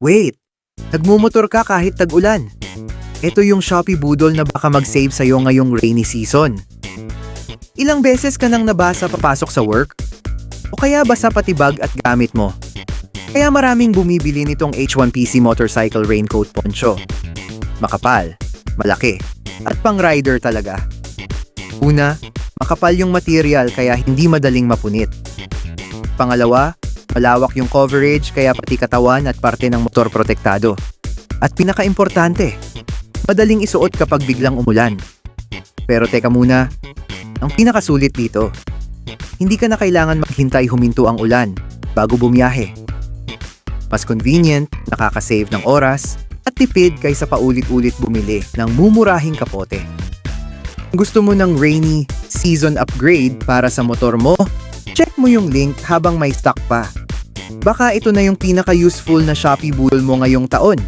Wait, nagmumotor ka kahit tag-ulan. Ito yung Shopee Budol na baka mag-save sa'yo ngayong rainy season. Ilang beses ka nang nabasa papasok sa work? O kaya basa pati bag at gamit mo? Kaya maraming bumibili nitong H1PC Motorcycle Raincoat Poncho. Makapal, malaki, at pang-rider talaga. Una, makapal yung material kaya hindi madaling mapunit. Pangalawa, malawak yung coverage kaya pati katawan at parte ng motor protektado. At pinaka-importante, madaling isuot kapag biglang umulan. Pero teka muna, ang pinakasulit dito, hindi ka na kailangan maghintay huminto ang ulan bago bumiyahe. Mas convenient, nakakasave ng oras, at tipid kaysa paulit-ulit bumili ng mumurahing kapote. Gusto mo ng rainy season upgrade para sa motor mo? Check mo yung link habang may stock pa. Baka ito na yung pinaka-useful na Shopee Budol mo ngayong taon.